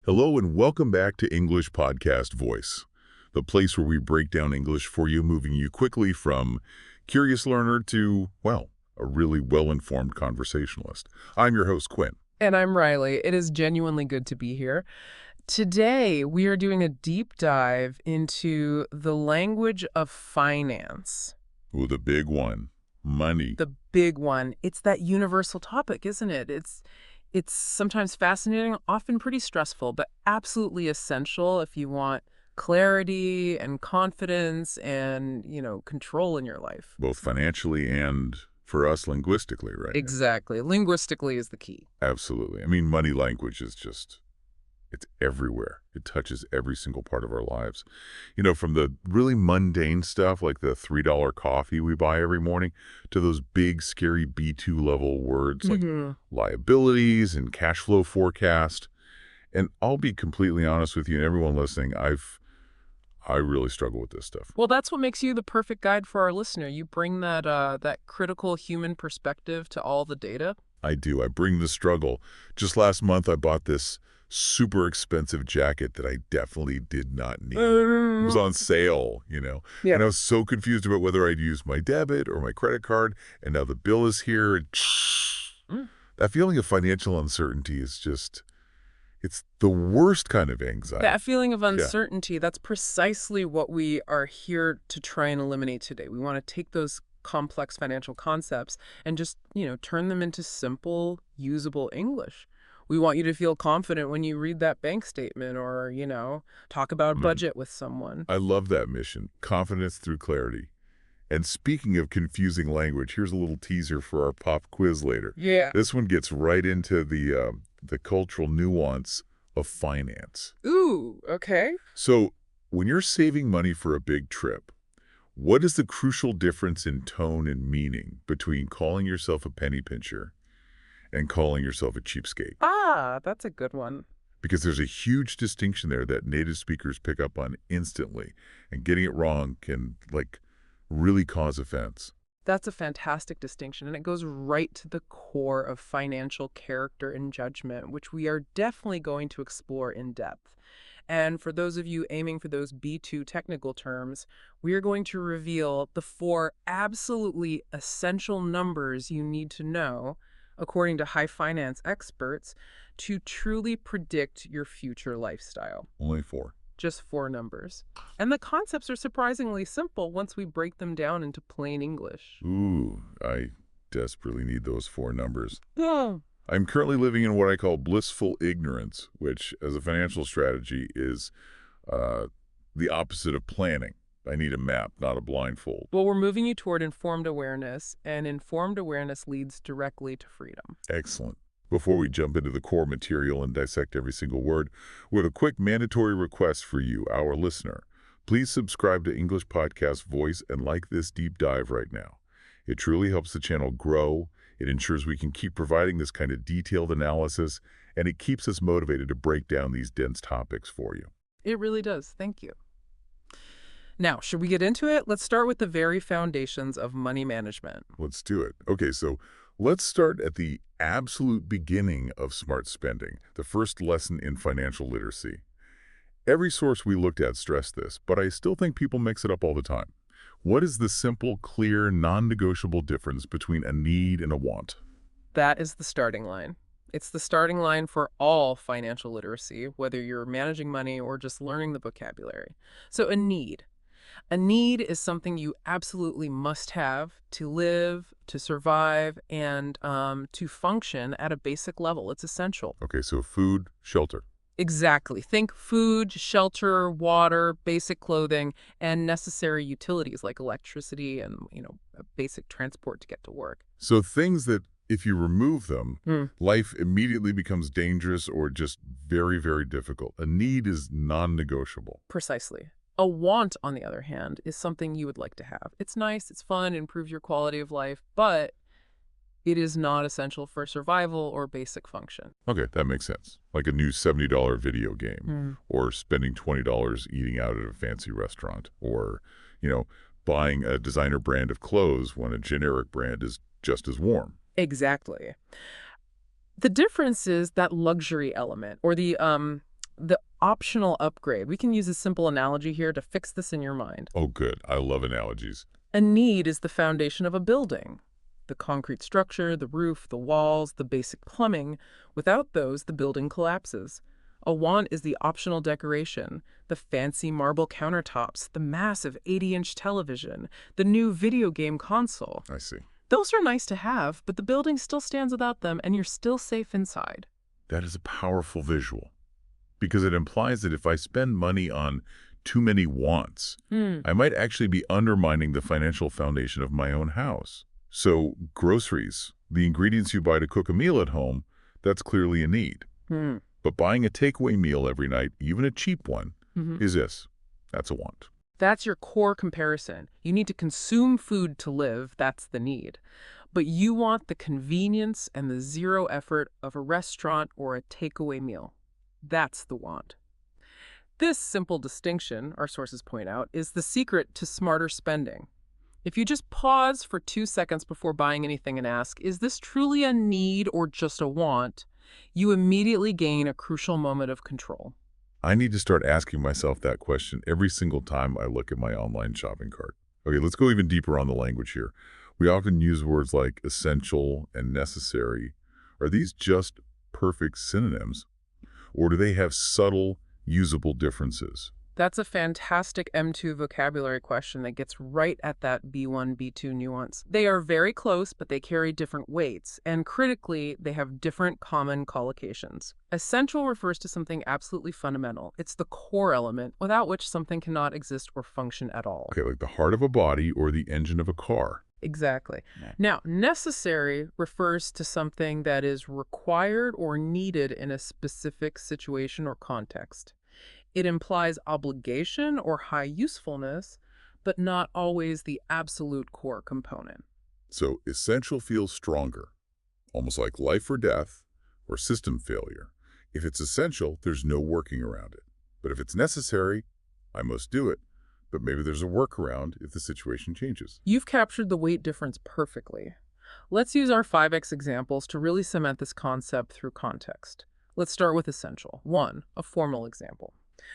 Hello and welcome back to English Podcast Voice, the place where we break down English for you, moving you quickly from curious learner to, well, a really well-informed conversationalist. I'm your host, Quinn. And I'm Riley. It is genuinely good to be here. Today, we are doing a deep dive into the language of finance. Ooh, the big one, money. The big one. It's that universal topic, isn't it? It's sometimes fascinating, often pretty stressful, but absolutely essential if you want clarity and confidence and, control in your life. Both financially and, for us, linguistically, right? Exactly. Linguistically is the key. Absolutely. I mean, money language is just, it's everywhere. It touches every single part of our lives. From the really mundane stuff like the $3 coffee we buy every morning to those big, scary B2 level words like liabilities and cash flow forecast. And I'll be completely honest with you and everyone listening, I really struggle with this stuff. Well, that's what makes you the perfect guide for our listener. You bring that critical human perspective to all the data. I do. I bring the struggle. Just last month, I bought this super expensive jacket that I definitely did not need. It was on sale, Yeah. And I was so confused about whether I'd use my debit or my credit card, and now the bill is here. And that feeling of financial uncertainty is just, it's the worst kind of anxiety. That feeling of uncertainty, that's precisely what we are here to try and eliminate today. We want to take those complex financial concepts and just, turn them into simple, usable English. We want you to feel confident when you read that bank statement or, talk about a budget with someone. I love that mission, confidence through clarity. And speaking of confusing language, here's a little teaser for our pop quiz later. Yeah. This one gets right into the cultural nuance of finance. Ooh, okay. So when you're saving money for a big trip, what is the crucial difference in tone and meaning between calling yourself a penny pincher and calling yourself a cheapskate? Ah, that's a good one. Because there's a huge distinction there that native speakers pick up on instantly, and getting it wrong can, really cause offense. That's a fantastic distinction, and it goes right to the core of financial character and judgment, which we are definitely going to explore in depth. And for those of you aiming for those B2 technical terms, we are going to reveal the 4 absolutely essential numbers you need to know, according to high finance experts, to truly predict your future lifestyle. Only 4. Just 4 numbers. And the concepts are surprisingly simple once we break them down into plain English. Ooh, I desperately need those 4 numbers. Oh. I'm currently living in what I call blissful ignorance, which, as a financial strategy, is the opposite of planning. I need a map, not a blindfold. Well, we're moving you toward informed awareness, and informed awareness leads directly to freedom. Excellent. Before we jump into the core material and dissect every single word, we have a quick mandatory request for you, our listener. Please subscribe to English Podcast Voice and like this deep dive right now. It truly helps the channel grow, it ensures we can keep providing this kind of detailed analysis, and it keeps us motivated to break down these dense topics for you. It really does. Thank you. Now, should we get into it? Let's start with the very foundations of money management. Let's do it. Okay, so let's start at the absolute beginning of smart spending, the first lesson in financial literacy. Every source we looked at stressed this, but I still think people mix it up all the time. What is the simple, clear, non-negotiable difference between a need and a want? That is the starting line. It's the starting line for all financial literacy, whether you're managing money or just learning the vocabulary. So a need. A need is something you absolutely must have to live, to survive, and to function at a basic level. It's essential. Okay, so food, shelter. Exactly. Think food, shelter, water, basic clothing, and necessary utilities like electricity and, basic transport to get to work. So things that, if you remove them, life immediately becomes dangerous or just very, very difficult. A need is non-negotiable. Precisely. A want, on the other hand, is something you would like to have. It's nice, it's fun, it improves your quality of life, but it is not essential for survival or basic function. Okay, that makes sense. Like a new $70 video game, or spending $20 eating out at a fancy restaurant, or, buying a designer brand of clothes when a generic brand is just as warm. Exactly. The difference is that luxury element, or the the optional upgrade. We can use a simple analogy here to fix this in your mind. Oh, good. I love analogies. A need is the foundation of a building. The concrete structure, the roof, the walls, the basic plumbing. Without those, the building collapses. A want is the optional decoration, the fancy marble countertops, the massive 80-inch television, the new video game console. I see. Those are nice to have, but the building still stands without them, and you're still safe inside. That is a powerful visual because it implies that if I spend money on too many wants, I might actually be undermining the financial foundation of my own house. So groceries, the ingredients you buy to cook a meal at home, that's clearly a need. But buying a takeaway meal every night, even a cheap one, is this. That's a want. That's your core comparison. You need to consume food to live. That's the need. But you want the convenience and the zero effort of a restaurant or a takeaway meal. That's the want. This simple distinction, our sources point out, is the secret to smarter spending. If you just pause for 2 seconds before buying anything and ask, is this truly a need or just a want? You immediately gain a crucial moment of control. I need to start asking myself that question every single time I look at my online shopping cart. Okay, let's go even deeper on the language here. We often use words like essential and necessary. Are these just perfect synonyms, or do they have subtle, usable differences? That's a fantastic M2 vocabulary question that gets right at that B1, B2 nuance. They are very close, but they carry different weights, and critically, they have different common collocations. Essential refers to something absolutely fundamental. It's the core element, without which something cannot exist or function at all. Okay, like the heart of a body or the engine of a car. Exactly. Now, necessary refers to something that is required or needed in a specific situation or context. It implies obligation or high usefulness, but not always the absolute core component. So essential feels stronger, almost like life or death or system failure. If it's essential, there's no working around it. But if it's necessary, I must do it. But maybe there's a workaround if the situation changes. You've captured the weight difference perfectly. Let's use our 5x examples to really cement this concept through context. Let's start with essential. 1, a formal example.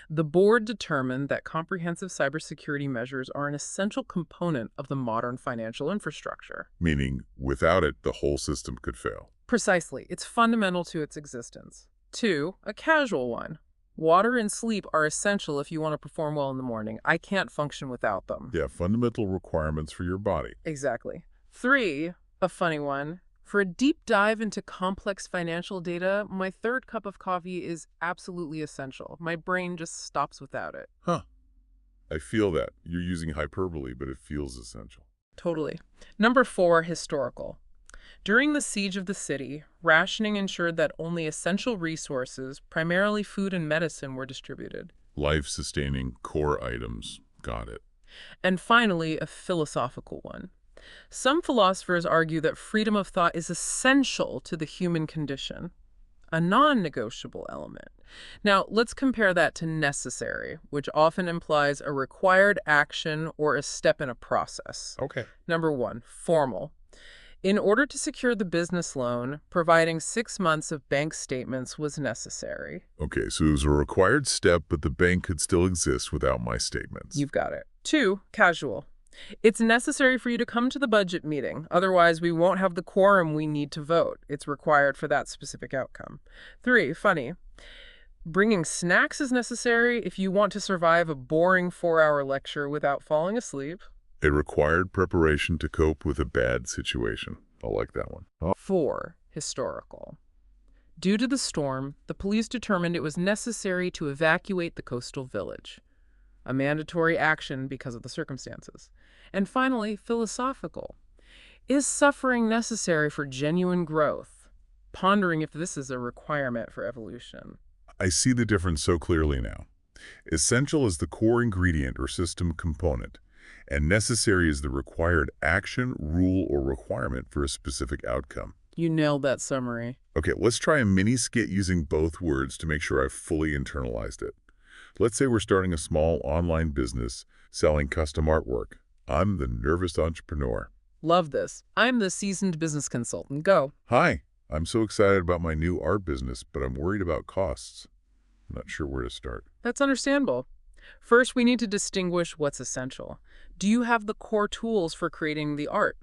The board determined that comprehensive cybersecurity measures are an essential component of the modern financial infrastructure. Meaning, without it, the whole system could fail. Precisely. It's fundamental to its existence. 2, a casual one. Water and sleep are essential if you want to perform well in the morning. I can't function without them. Yeah, fundamental requirements for your body. Exactly. 3, a funny one. For a deep dive into complex financial data, my third cup of coffee is absolutely essential. My brain just stops without it. Huh. I feel that. You're using hyperbole, but it feels essential. Totally. Number 4, historical. During the siege of the city, rationing ensured that only essential resources, primarily food and medicine, were distributed. Life-sustaining core items. Got it. And finally, a philosophical one. Some philosophers argue that freedom of thought is essential to the human condition, a non-negotiable element. Now, let's compare that to necessary, which often implies a required action or a step in a process. Okay. Number 1, formal. In order to secure the business loan, providing 6 months of bank statements was necessary. Okay, so it was a required step, but the bank could still exist without my statements. You've got it. 2, casual. It's necessary for you to come to the budget meeting. Otherwise, we won't have the quorum we need to vote. It's required for that specific outcome. 3, funny. Bringing snacks is necessary if you want to survive a boring 4-hour lecture without falling asleep. It required preparation to cope with a bad situation. I like that one. 4, historical. Due to the storm, the police determined it was necessary to evacuate the coastal village. A mandatory action because of the circumstances. And finally, philosophical. Is suffering necessary for genuine growth? Pondering if this is a requirement for evolution. I see the difference so clearly now. Essential is the core ingredient or system component, and necessary is the required action, rule, or requirement for a specific outcome. You nailed that summary. Okay, let's try a mini skit using both words to make sure I've fully internalized it. Let's say we're starting a small online business selling custom artwork. I'm the nervous entrepreneur. Love this. I'm the seasoned business consultant. Go. Hi, I'm so excited about my new art business, but I'm worried about costs. I'm not sure where to start. That's understandable. First, we need to distinguish what's essential. Do you have the core tools for creating the art?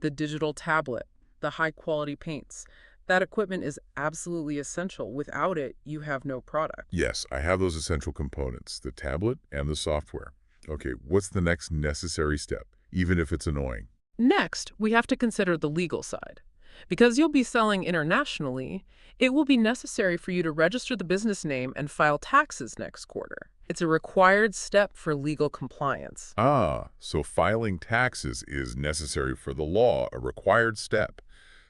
The digital tablet, the high-quality paints? That equipment is absolutely essential. Without it, you have no product. Yes, I have those essential components, the tablet and the software. Okay, what's the next necessary step, even if it's annoying? Next, we have to consider the legal side. Because you'll be selling internationally, it will be necessary for you to register the business name and file taxes next quarter. It's a required step for legal compliance. Ah, so filing taxes is necessary for the law, a required step.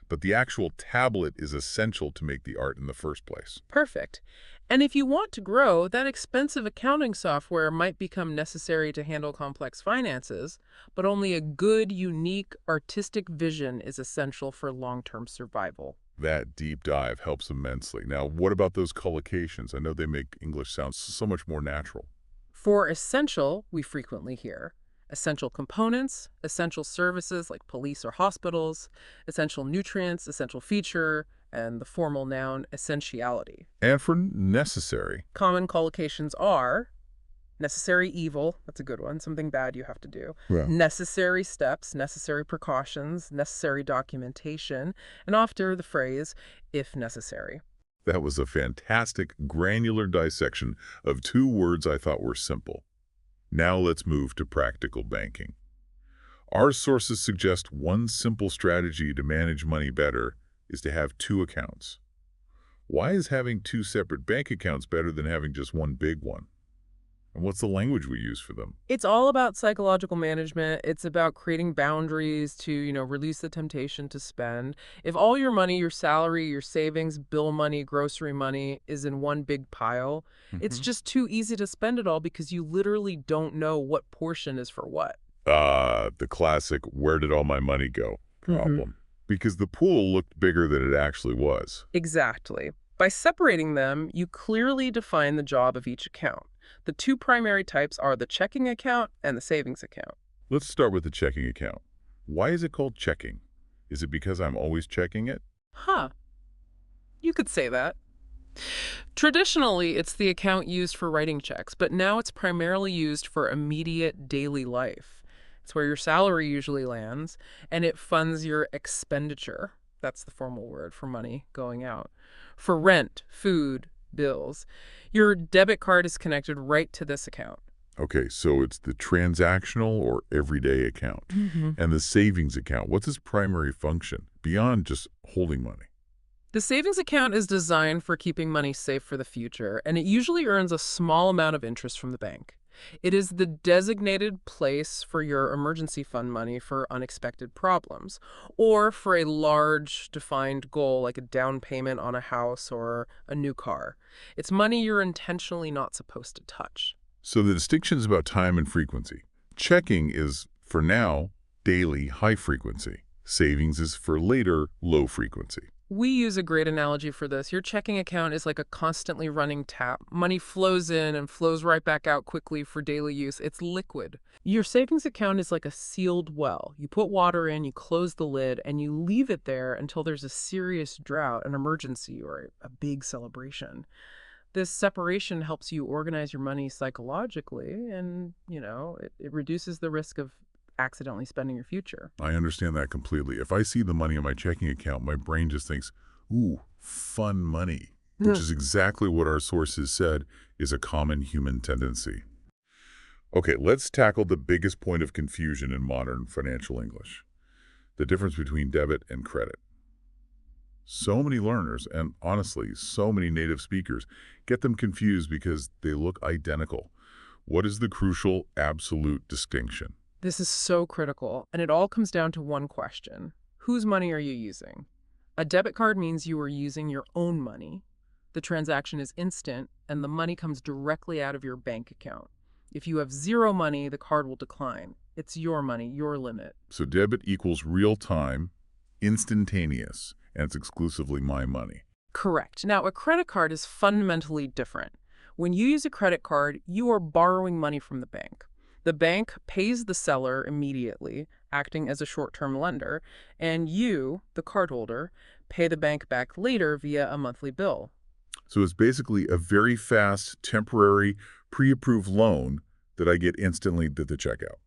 But the actual tablet is essential to make the art in the first place. Perfect. And if you want to grow, that expensive accounting software might become necessary to handle complex finances, but only a good, unique, artistic vision is essential for long-term survival. That deep dive helps immensely. Now, what about those collocations? I know they make English sound so much more natural. For essential, we frequently hear essential components, essential services like police or hospitals, essential nutrients, essential feature, and the formal noun essentiality. And for necessary. Common collocations are necessary evil, that's a good one, something bad you have to do. Yeah. Necessary steps, necessary precautions, necessary documentation, and after the phrase, if necessary. That was a fantastic, granular dissection of two words I thought were simple. Now let's move to practical banking. Our sources suggest one simple strategy to manage money better is to have two accounts. Why is having two separate bank accounts better than having just one big one? And what's the language we use for them? It's all about psychological management. It's about creating boundaries to, release the temptation to spend. If all your money, your salary, your savings, bill money, grocery money is in one big pile, it's just too easy to spend it all because you literally don't know what portion is for what. The classic, where did all my money go problem. Because the pool looked bigger than it actually was. Exactly. By separating them, you clearly define the job of each account. The two primary types are the checking account and the savings account. Let's start with the checking account. Why is it called checking? Is it because I'm always checking it? Huh. You could say that. Traditionally, it's the account used for writing checks, but now it's primarily used for immediate daily life. It's where your salary usually lands, and it funds your expenditure. That's the formal word for money going out. For rent, food, bills. Your debit card is connected right to this account. Okay, so it's the transactional or everyday account. And the savings account, what's its primary function beyond just holding money? The savings account is designed for keeping money safe for the future, and it usually earns a small amount of interest from the bank. It is the designated place for your emergency fund money for unexpected problems, or for a large, defined goal like a down payment on a house or a new car. It's money you're intentionally not supposed to touch. So the distinction is about time and frequency. Checking is, for now, daily, high frequency. Savings is for later, low frequency. We use a great analogy for this. Your checking account is like a constantly running tap. Money flows in and flows right back out quickly for daily use. It's liquid. Your savings account is like a sealed well. You put water in, you close the lid, and you leave it there until there's a serious drought, an emergency, or a big celebration. This separation helps you organize your money psychologically, and, it reduces the risk of accidentally spending your future. I understand that completely. If I see the money in my checking account, my brain just thinks, ooh, fun money, which is exactly what our sources said is a common human tendency. Okay, let's tackle the biggest point of confusion in modern financial English, the difference between debit and credit. So many learners, and honestly, so many native speakers, get them confused because they look identical. What is the crucial, absolute distinction? This is so critical, and it all comes down to one question. Whose money are you using? A debit card means you are using your own money. The transaction is instant, and the money comes directly out of your bank account. If you have zero money, the card will decline. It's your money, your limit. So debit equals real time, instantaneous, and it's exclusively my money. Correct. Now, a credit card is fundamentally different. When you use a credit card, you are borrowing money from the bank. The bank pays the seller immediately, acting as a short-term lender, and you, the cardholder, pay the bank back later via a monthly bill. So it's basically a very fast, temporary, pre-approved loan that I get instantly at the checkout.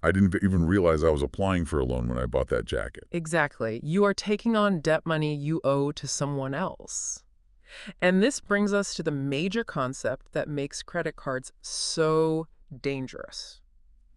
I didn't even realize I was applying for a loan when I bought that jacket. Exactly. You are taking on debt money you owe to someone else. And this brings us to the major concept that makes credit cards so dangerous: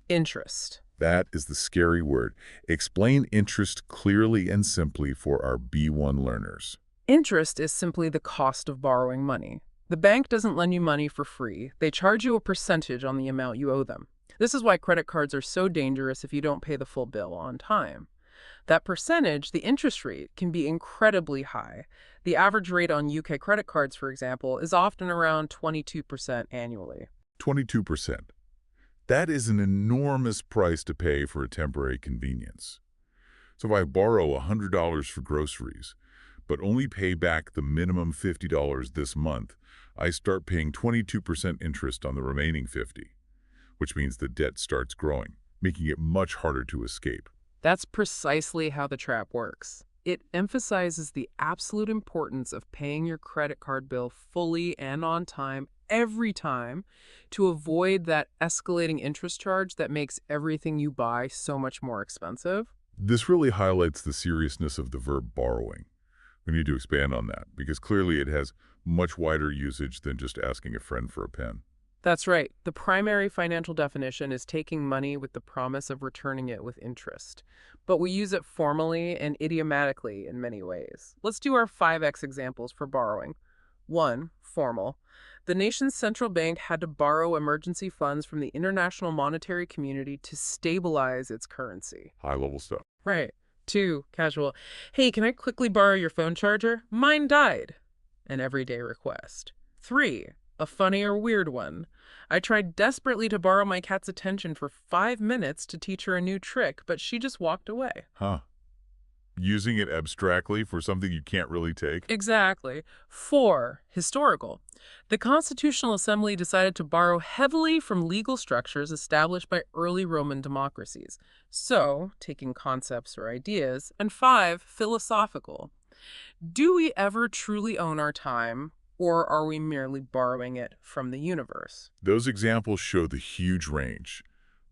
interest. That is the scary word. Explain interest clearly and simply for our B1 learners. Interest is simply the cost of borrowing money. The bank doesn't lend you money for free. They charge you a percentage on the amount you owe them. This is why credit cards are so dangerous if you don't pay the full bill on time. That percentage, the interest rate, can be incredibly high. The average rate on UK credit cards, for example, is often around 22% annually. 22%. That is an enormous price to pay for a temporary convenience. So if I borrow $100 for groceries, but only pay back the minimum $50 this month, I start paying 22% interest on the remaining $50, which means the debt starts growing, making it much harder to escape. That's precisely how the trap works. It emphasizes the absolute importance of paying your credit card bill fully and on time every time to avoid that escalating interest charge that makes everything you buy so much more expensive. This really highlights the seriousness of the verb borrowing. We need to expand on that, because clearly it has much wider usage than just asking a friend for a pen. That's right. The primary financial definition is taking money with the promise of returning it with interest. But we use it formally and idiomatically in many ways. Let's do our 5x examples for borrowing. 1. Formal. The nation's central bank had to borrow emergency funds from the international monetary community to stabilize its currency. High-level stuff. Right. 2. Casual. Hey, can I quickly borrow your phone charger? Mine died. An everyday request. 3. A funny or weird one. I tried desperately to borrow my cat's attention for 5 minutes to teach her a new trick, but she just walked away. Huh. Using it abstractly for something you can't really take? Exactly. 4. Historical. The Constitutional Assembly decided to borrow heavily from legal structures established by early Roman democracies, so taking concepts or ideas. And 5. Philosophical. Do we ever truly own our time, or are we merely borrowing it from the universe? Those examples show the huge range.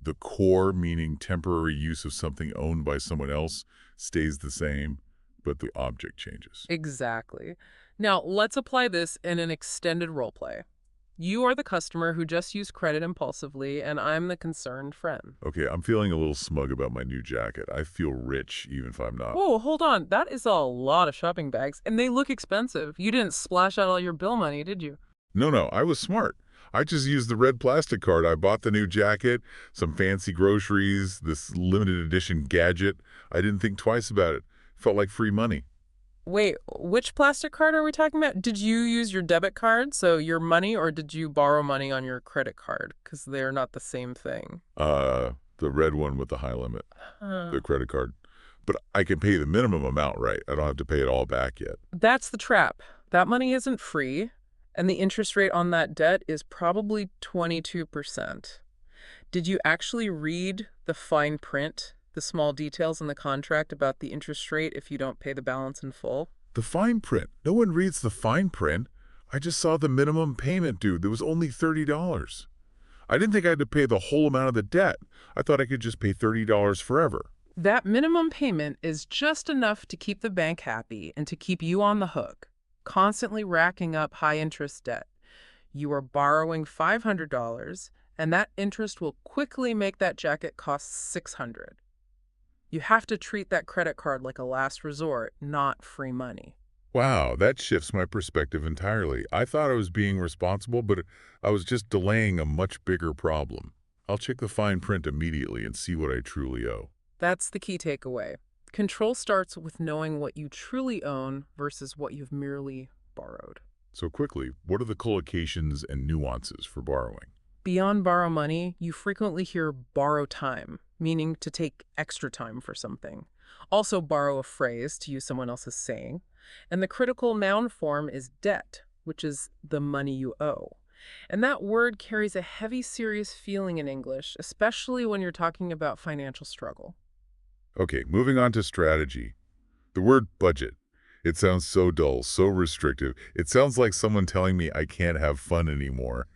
The core, meaning temporary use of something owned by someone else, stays the same, but the object changes. Exactly. Now, let's apply this in an extended role play. You are the customer who just used credit impulsively, and I'm the concerned friend. Okay, I'm feeling a little smug about my new jacket. I feel rich, even if I'm not. Whoa, hold on. That is a lot of shopping bags, and they look expensive. You didn't splash out all your bill money, did you? No, I was smart. I just used the red plastic card. I bought the new jacket, some fancy groceries, this limited edition gadget. I didn't think twice about it. Felt like free money. Wait, which plastic card are we talking about? Did you use your debit card, so your money, or did you borrow money on your credit card? Because they're not the same thing. The red one with the high limit, Huh. the credit card. But I can pay the minimum amount, right? I don't have to pay it all back yet. That's the trap. That money isn't free, and the interest rate on that debt is probably 22%. Did you actually read the fine print, the small details in the contract about the interest rate if you don't pay the balance in full? The fine print. No one reads the fine print. I just saw the minimum payment due. There was only $30. I didn't think I had to pay the whole amount of the debt. I thought I could just pay $30 forever. That minimum payment is just enough to keep the bank happy and to keep you on the hook, constantly racking up high-interest debt. You are borrowing $500, and that interest will quickly make that jacket cost $600. You have to treat that credit card like a last resort, not free money. Wow, that shifts my perspective entirely. I thought I was being responsible, but I was just delaying a much bigger problem. I'll check the fine print immediately and see what I truly owe. That's the key takeaway. Control starts with knowing what you truly own versus what you've merely borrowed. So quickly, what are the collocations and nuances for borrowing? Beyond borrow money, you frequently hear borrow time, meaning to take extra time for something. Also borrow a phrase to use someone else's saying. And the critical noun form is debt, which is the money you owe. And that word carries a heavy, serious feeling in English, especially when you're talking about financial struggle. Okay, moving on to strategy. The word budget. It sounds so dull, so restrictive. It sounds like someone telling me I can't have fun anymore.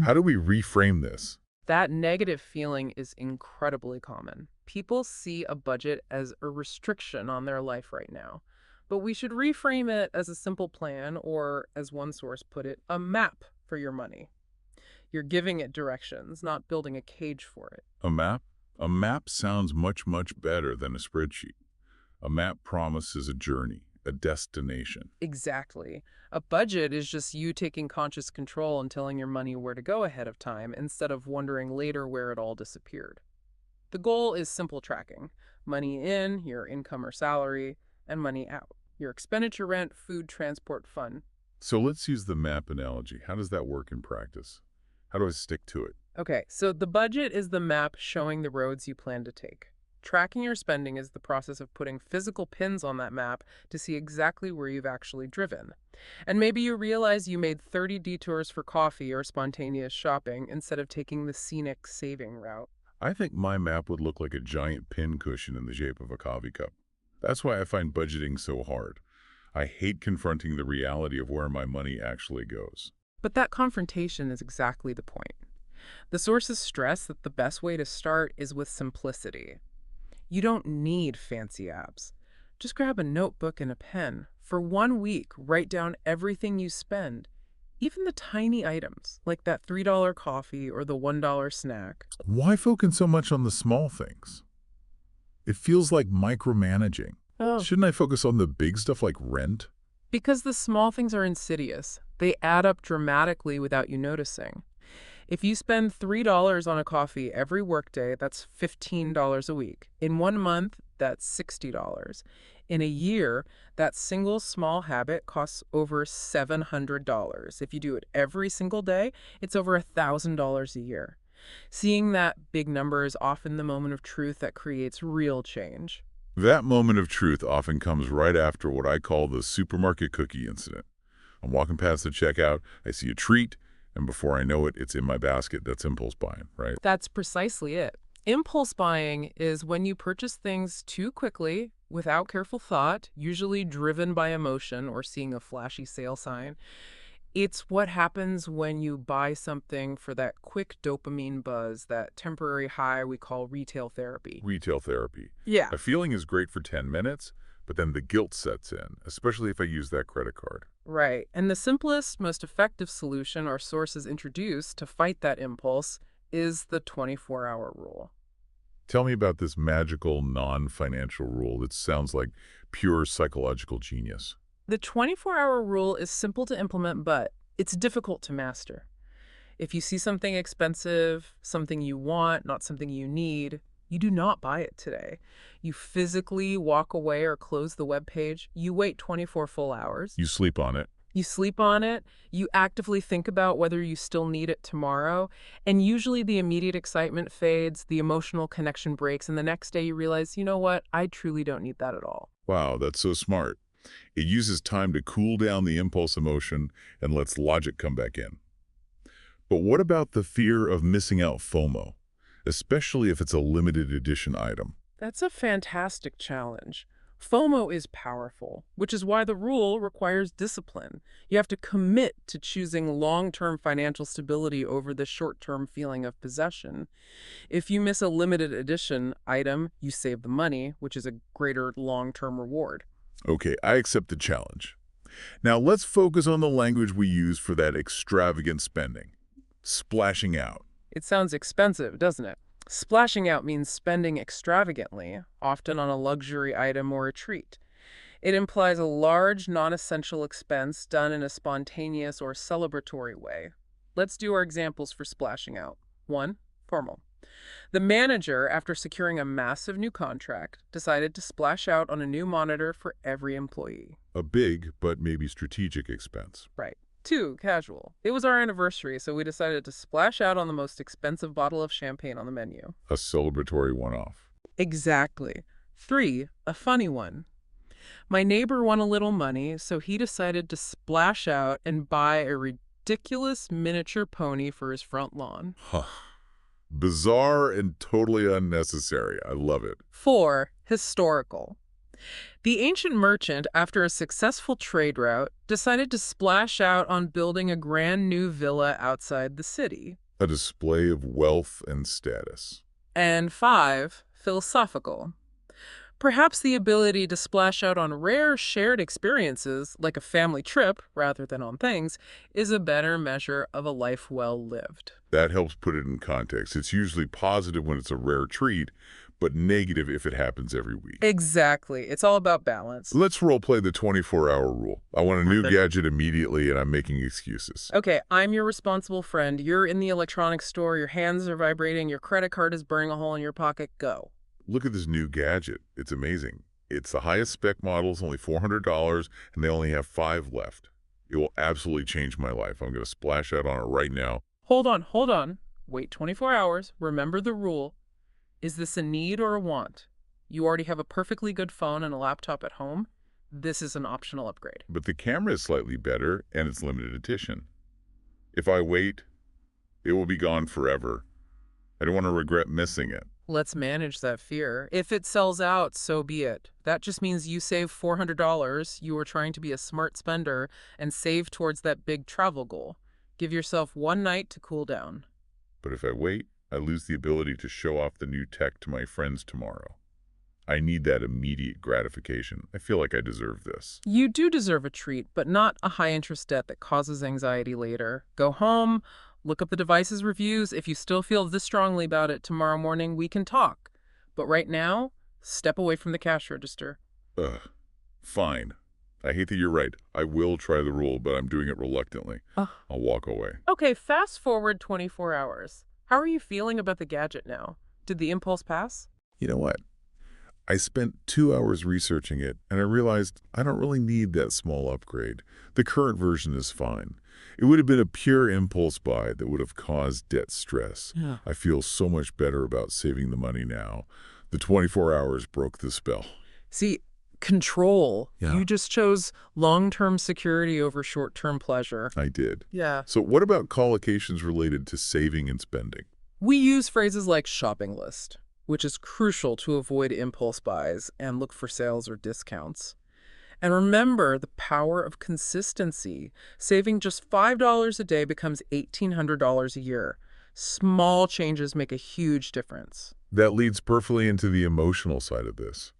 How do we reframe this? That negative feeling is incredibly common. People see a budget as a restriction on their life right now. But we should reframe it as a simple plan, or, as one source put it, a map for your money. You're giving it directions, not building a cage for it. A map? A map sounds much, much better than a spreadsheet. A map promises a journey, a destination. Exactly. A budget is just you taking conscious control and telling your money where to go ahead of time instead of wondering later where it all disappeared. The goal is simple tracking: money in, your income or salary, and money out, your expenditure, rent, food, transport, fun. So let's use the map analogy. How does that work in practice? How do I stick to it? Okay, so the budget is the map showing the roads you plan to take. Tracking your spending is the process of putting physical pins on that map to see exactly where you've actually driven. And maybe you realize you made 30 detours for coffee or spontaneous shopping instead of taking the scenic saving route. I think my map would look like a giant pin cushion in the shape of a coffee cup. That's why I find budgeting so hard. I hate confronting the reality of where my money actually goes. But that confrontation is exactly the point. The sources stress that the best way to start is with simplicity. You don't need fancy apps. Just grab a notebook and a pen. For 1 week, write down everything you spend, even the tiny items, like that $3 coffee or the $1 snack. Why focus so much on the small things? It feels like micromanaging. Oh. Shouldn't I focus on the big stuff like rent? Because the small things are insidious. They add up dramatically without you noticing. If you spend $3 on a coffee every workday, that's $15 a week. In 1 month, that's $60. In a year, that single small habit costs over $700. If you do it every single day, it's over $1,000 a year. Seeing that big number is often the moment of truth that creates real change. That moment of truth often comes right after what I call the supermarket cookie incident. I'm walking past the checkout, I see a treat, and before I know it, it's in my basket. That's impulse buying, right? That's precisely it. Impulse buying is when you purchase things too quickly, without careful thought, usually driven by emotion or seeing a flashy sale sign. It's what happens when you buy something for that quick dopamine buzz, that temporary high we call retail therapy. Retail therapy. Yeah. A feeling is great for 10 minutes, but then the guilt sets in, especially if I use that credit card. Right. And the simplest, most effective solution our sources introduce to fight that impulse is the 24-hour rule. Tell me about this magical, non-financial rule that sounds like pure psychological genius. The 24-hour rule is simple to implement, but it's difficult to master. If you see something expensive, something you want, not something you need, you do not buy it today. You physically walk away or close the web page. You wait 24 full hours. You sleep on it. You sleep on it. You actively think about whether you still need it tomorrow. And usually the immediate excitement fades, the emotional connection breaks, and the next day you realize, you know what, I truly don't need that at all. Wow, that's so smart. It uses time to cool down the impulse emotion and lets logic come back in. But what about the fear of missing out FOMO, especially if it's a limited edition item? That's a fantastic challenge. FOMO is powerful, which is why the rule requires discipline. You have to commit to choosing long-term financial stability over the short-term feeling of possession. If you miss a limited edition item, you save the money, which is a greater long-term reward. Okay, I accept the challenge. Now let's focus on the language we use for that extravagant spending. Splashing out. It sounds expensive, doesn't it? Splashing out means spending extravagantly, often on a luxury item or a treat. It implies a large, non-essential expense done in a spontaneous or celebratory way. Let's do our examples for splashing out. 1. Formal. The manager, after securing a massive new contract, decided to splash out on a new monitor for every employee. A big, but maybe strategic expense. Right. 2. Casual. It was our anniversary, so we decided to splash out on the most expensive bottle of champagne on the menu. A celebratory one-off. Exactly. 3. A funny one. My neighbor won a little money, so he decided to splash out and buy a ridiculous miniature pony for his front lawn. Huh. Bizarre and totally unnecessary. I love it. 4. Historical. The ancient merchant, after a successful trade route, decided to splash out on building a grand new villa outside the city. A display of wealth and status. And 5, philosophical. Perhaps the ability to splash out on rare shared experiences, like a family trip rather than on things, is a better measure of a life well lived. That helps put it in context. It's usually positive when it's a rare treat, but negative if it happens every week. Exactly. It's all about balance. Let's role play the 24-hour rule. I want a new gadget immediately, and I'm making excuses. Okay, I'm your responsible friend. You're in the electronics store, your hands are vibrating, your credit card is burning a hole in your pocket. Go. Look at this new gadget. It's amazing. It's the highest spec model. It's only $400, and they only have 5 left. It will absolutely change my life. I'm going to splash out on it right now. Hold on, hold on. Wait 24 hours. Remember the rule. Is this a need or a want? You already have a perfectly good phone and a laptop at home. This is an optional upgrade. But the camera is slightly better, and it's limited edition. If I wait, it will be gone forever. I don't want to regret missing it. Let's manage that fear. If it sells out, so be it. That just means you save $400. You were trying to be a smart spender and save towards that big travel goal. Give yourself one night to cool down. But if I wait, I lose the ability to show off the new tech to my friends tomorrow. I need that immediate gratification. I feel like I deserve this. You do deserve a treat, but not a high-interest debt that causes anxiety later. Go home, look up the device's reviews. If you still feel this strongly about it tomorrow morning, we can talk. But right now, step away from the cash register. Ugh. Fine. I hate that you're right. I will try the rule, but I'm doing it reluctantly. I'll walk away. Okay, fast forward 24 hours. How are you feeling about the gadget now? Did the impulse pass? You know what? I spent 2 hours researching it, and I realized I don't really need that small upgrade. The current version is fine. It would have been a pure impulse buy that would have caused debt stress. Yeah. I feel so much better about saving the money now. The 24 hours broke the spell. See, control. Yeah. You just chose long-term security over short-term pleasure. I did. Yeah. So what about collocations related to saving and spending? We use phrases like shopping list, which is crucial to avoid impulse buys and look for sales or discounts. And remember the power of consistency. Saving just $5 a day becomes $1,800 a year. Small changes make a huge difference. That leads perfectly into the emotional side of this.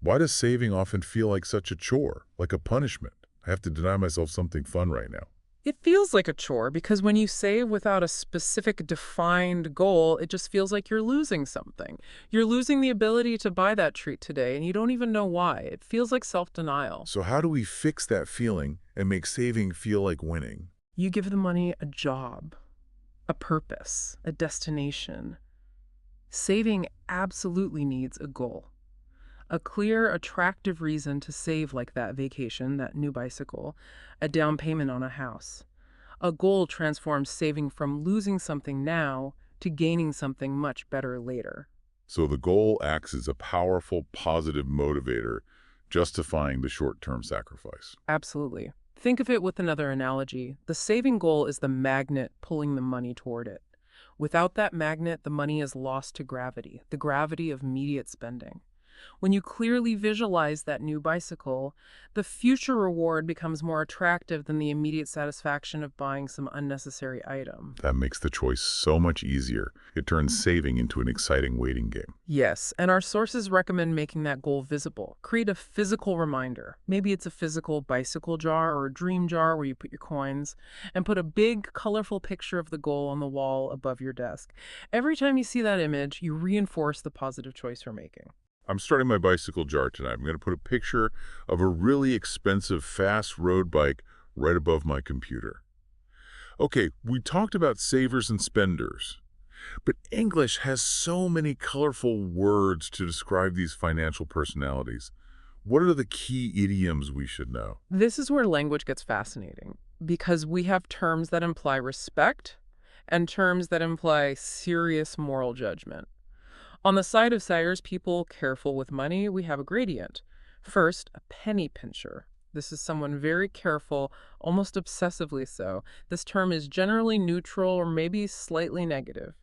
Why does saving often feel like such a chore, like a punishment? I have to deny myself something fun right now. It feels like a chore because when you save without a specific defined goal, it just feels like you're losing something. You're losing the ability to buy that treat today, and you don't even know why. It feels like self-denial. So how do we fix that feeling and make saving feel like winning? You give the money a job, a purpose, a destination. Saving absolutely needs a goal. A clear, attractive reason to save, like that vacation, that new bicycle, a down payment on a house. A goal transforms saving from losing something now to gaining something much better later. So the goal acts as a powerful, positive motivator, justifying the short-term sacrifice. Absolutely. Think of it with another analogy. The saving goal is the magnet pulling the money toward it. Without that magnet, the money is lost to gravity, the gravity of immediate spending. When you clearly visualize that new bicycle, the future reward becomes more attractive than the immediate satisfaction of buying some unnecessary item. That makes the choice so much easier. It turns saving into an exciting waiting game. Yes, and our sources recommend making that goal visible. Create a physical reminder. Maybe it's a physical bicycle jar or a dream jar where you put your coins, and put a big, colorful picture of the goal on the wall above your desk. Every time you see that image, you reinforce the positive choice you're making. I'm starting my bicycle jar tonight. I'm going to put a picture of a really expensive fast road bike right above my computer. Okay, we talked about savers and spenders, but English has so many colorful words to describe these financial personalities. What are the key idioms we should know? This is where language gets fascinating, because we have terms that imply respect and terms that imply serious moral judgment. On the side of Sayers people careful with money, we have a gradient. First, a penny pincher. This is someone very careful, almost obsessively so. This term is generally neutral or maybe slightly negative.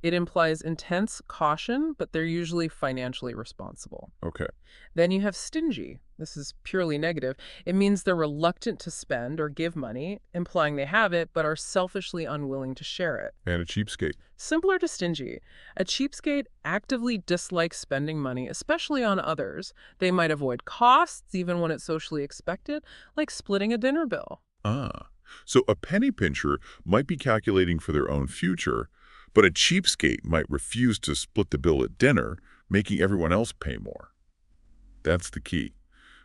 It implies intense caution, but they're usually financially responsible. Okay. Then you have stingy. This is purely negative. It means they're reluctant to spend or give money, implying they have it, but are selfishly unwilling to share it. And a cheapskate. Similar to stingy, a cheapskate actively dislikes spending money, especially on others. They might avoid costs, even when it's socially expected, like splitting a dinner bill. Ah. So a penny pincher might be calculating for their own future, but a cheapskate might refuse to split the bill at dinner, making everyone else pay more. That's the key.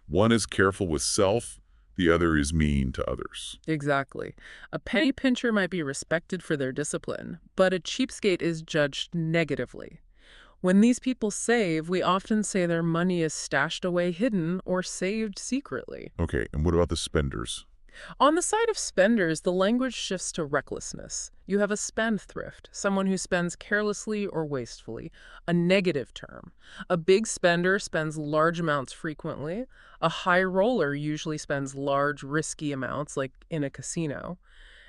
One is careful with self, the other is mean to others. Exactly. A penny pincher might be respected for their discipline, but a cheapskate is judged negatively. When these people save, we often say their money is stashed away hidden or saved secretly. Okay, and what about the spenders? On the side of spenders, the language shifts to recklessness. You have a spendthrift, someone who spends carelessly or wastefully, a negative term. A big spender spends large amounts frequently. A high roller usually spends large, risky amounts, like in a casino.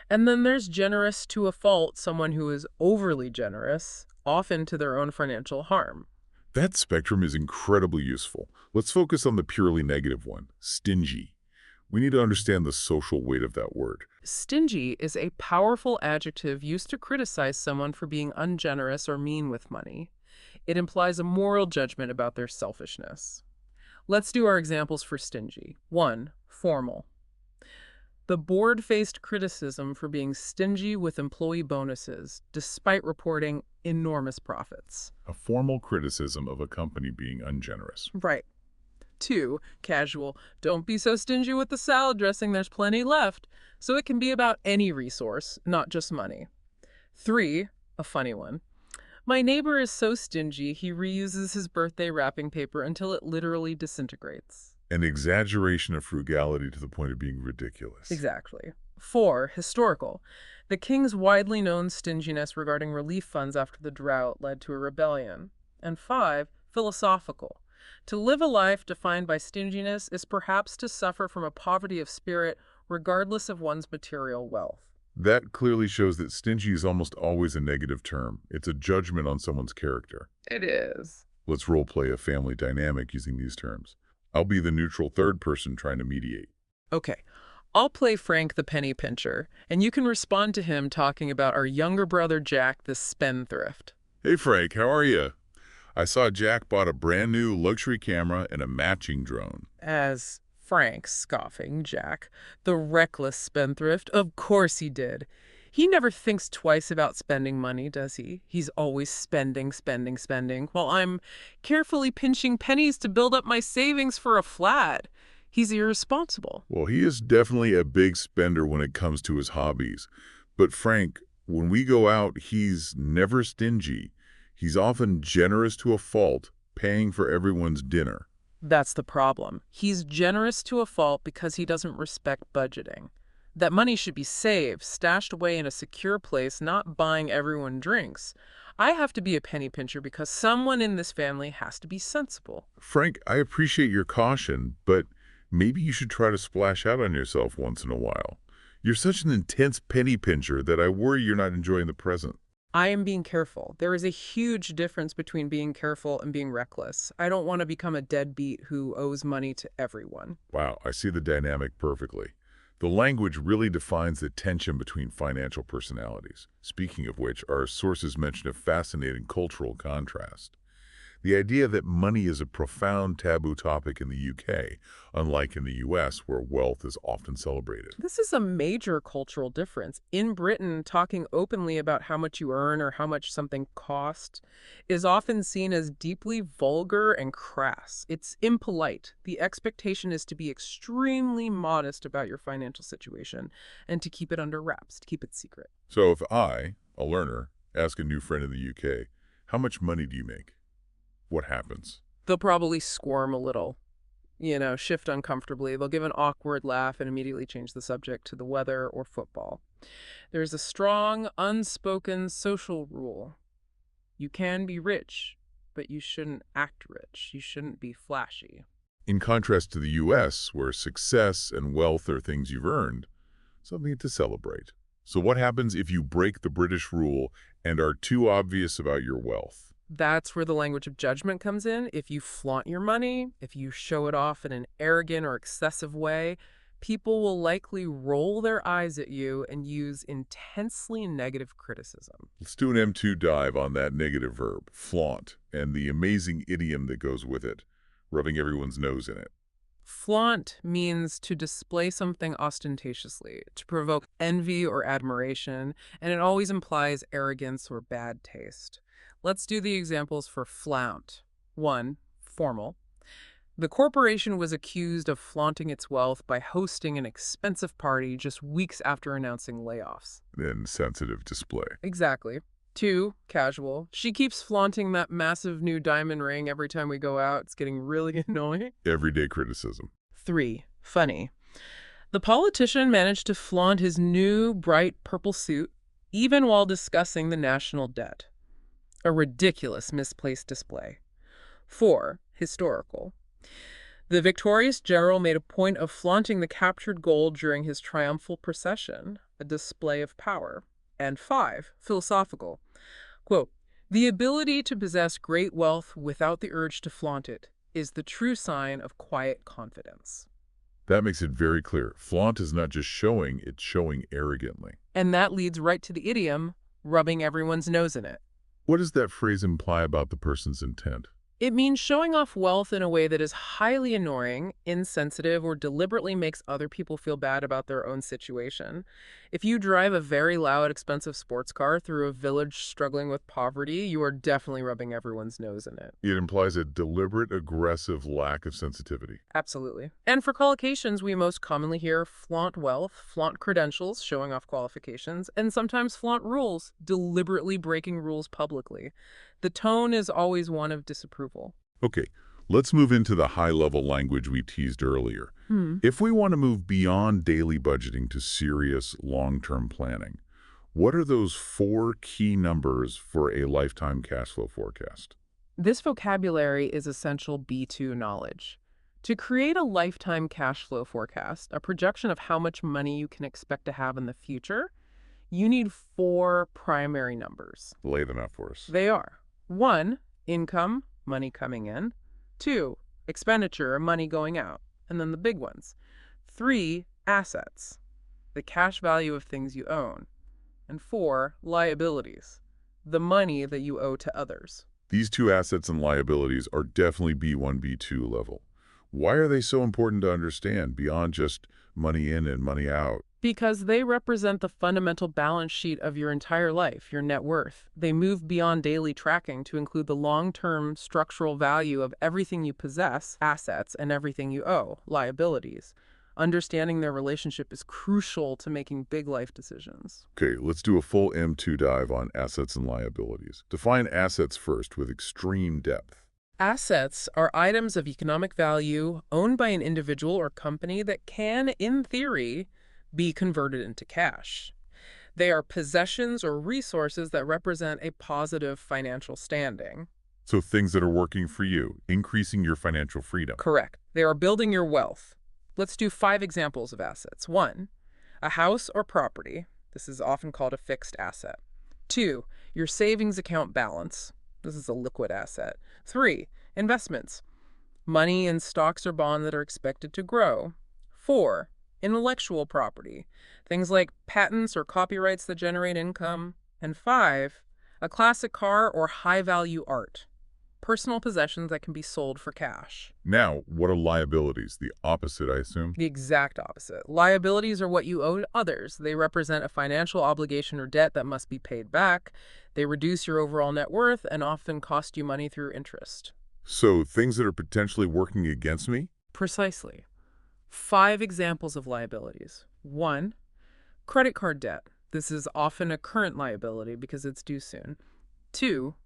And then there's generous to a fault, someone who is overly generous, often to their own financial harm. That spectrum is incredibly useful. Let's focus on the purely negative one, stingy. We need to understand the social weight of that word. Stingy is a powerful adjective used to criticize someone for being ungenerous or mean with money. It implies a moral judgment about their selfishness. Let's do our examples for stingy. 1. Formal. The board faced criticism for being stingy with employee bonuses, despite reporting enormous profits. A formal criticism of a company being ungenerous. Right. 2. Casual. Don't be so stingy with the salad dressing, there's plenty left. So it can be about any resource, not just money. 3. A funny one. My neighbor is so stingy, he reuses his birthday wrapping paper until it literally disintegrates. An exaggeration of frugality to the point of being ridiculous. Exactly. 4. Historical. The king's widely known stinginess regarding relief funds after the drought led to a rebellion. And 5. Philosophical. To live a life defined by stinginess is perhaps to suffer from a poverty of spirit regardless of one's material wealth. That clearly shows that stingy is almost always a negative term. It's a judgment on someone's character. It is. Let's role-play a family dynamic using these terms. I'll be the neutral third person trying to mediate. Okay. I'll play Frank the penny pincher, and you can respond to him talking about our younger brother Jack, the spendthrift. Hey Frank, how are you? I saw Jack bought a brand new luxury camera and a matching drone. As Frank, scoffing Jack, the reckless spendthrift, of course he did. He never thinks twice about spending money, does he? He's always spending, spending, spending, while I'm carefully pinching pennies to build up my savings for a flat. He's irresponsible. Well, he is definitely a big spender when it comes to his hobbies. But Frank, when we go out, he's never stingy. He's often generous to a fault, paying for everyone's dinner. That's the problem. He's generous to a fault because he doesn't respect budgeting. That money should be saved, stashed away in a secure place, not buying everyone drinks. I have to be a penny pincher because someone in this family has to be sensible. Frank, I appreciate your caution, but maybe you should try to splash out on yourself once in a while. You're such an intense penny pincher that I worry you're not enjoying the present. I am being careful. There is a huge difference between being careful and being reckless. I don't want to become a deadbeat who owes money to everyone. Wow, I see the dynamic perfectly. The language really defines the tension between financial personalities. Speaking of which, our sources mention a fascinating cultural contrast. The idea that money is a profound taboo topic in the UK, unlike in the US, where wealth is often celebrated. This is a major cultural difference. In Britain, talking openly about how much you earn or how much something costs is often seen as deeply vulgar and crass. It's impolite. The expectation is to be extremely modest about your financial situation and to keep it under wraps, to keep it secret. So if I, a learner, ask a new friend in the UK, how much money do you make? What happens? They'll probably squirm a little, shift uncomfortably. They'll give an awkward laugh and immediately change the subject to the weather or football. There's a strong, unspoken social rule. You can be rich, but you shouldn't act rich. You shouldn't be flashy. In contrast to the US, where success and wealth are things you've earned, something to celebrate. So what happens if you break the British rule and are too obvious about your wealth. That's where the language of judgment comes in. If you flaunt your money, if you show it off in an arrogant or excessive way, people will likely roll their eyes at you and use intensely negative criticism. Let's do an M2 dive on that negative verb, flaunt, and the amazing idiom that goes with it, rubbing everyone's nose in it. Flaunt means to display something ostentatiously, to provoke envy or admiration, and it always implies arrogance or bad taste. Let's do the examples for flaunt. 1. Formal. The corporation was accused of flaunting its wealth by hosting an expensive party just weeks after announcing layoffs. And sensitive display. Exactly. 2. Casual. She keeps flaunting that massive new diamond ring every time we go out. It's getting really annoying. Everyday criticism. 3. Funny. The politician managed to flaunt his new bright purple suit even while discussing the national debt. A ridiculous misplaced display. 4. Historical. The victorious general made a point of flaunting the captured gold during his triumphal procession, a display of power. And 5. Philosophical. Quote, the ability to possess great wealth without the urge to flaunt it is the true sign of quiet confidence. That makes it very clear. Flaunt is not just showing, it's showing arrogantly. And that leads right to the idiom, rubbing everyone's nose in it. What does that phrase imply about the person's intent? It means showing off wealth in a way that is highly annoying, insensitive, or deliberately makes other people feel bad about their own situation. If you drive a very loud, expensive sports car through a village struggling with poverty, you are definitely rubbing everyone's nose in it. It implies a deliberate, aggressive lack of sensitivity. Absolutely. And for collocations, we most commonly hear flaunt wealth, flaunt credentials, showing off qualifications, and sometimes flaunt rules, deliberately breaking rules publicly. The tone is always one of disapproval. Okay, let's move into the high-level language we teased earlier. If we want to move beyond daily budgeting to serious, long-term planning, what are those 4 key numbers for a lifetime cash flow forecast? This vocabulary is essential B2 knowledge. To create a lifetime cash flow forecast, a projection of how much money you can expect to have in the future, you need 4 primary numbers. Lay them out for us. They are 1. Income, money coming in. 2. Expenditure, money going out. And then the big ones. 3. Assets, the cash value of things you own. And 4. Liabilities, the money that you owe to others. These 2 assets and liabilities are definitely B1, B2 level. Why are they so important to understand beyond just money in and money out? Because they represent the fundamental balance sheet of your entire life, your net worth. They move beyond daily tracking to include the long-term structural value of everything you possess, assets, and everything you owe, liabilities. Understanding their relationship is crucial to making big life decisions. Okay, let's do a full M2 dive on assets and liabilities. Define assets first with extreme depth. Assets are items of economic value owned by an individual or company that can, in theory, be converted into cash. They are possessions or resources that represent a positive financial standing. So things that are working for you, increasing your financial freedom. Correct. They are building your wealth. Let's do 5 examples of assets. 1. A house or property. This is often called a fixed asset. 2. Your savings account balance. This is a liquid asset. 3. Investments. Money in stocks or bonds that are expected to grow. 4. Intellectual property. Things like patents or copyrights that generate income. And 5. A classic car or high-value art. Personal possessions that can be sold for cash. Now, what are liabilities? The opposite, I assume? The exact opposite. Liabilities are what you owe to others. They represent a financial obligation or debt that must be paid back. They reduce your overall net worth and often cost you money through interest. So things that are potentially working against me? Precisely. 5 examples of liabilities. 1. Credit card debt. This is often a current liability because it's due soon. 2.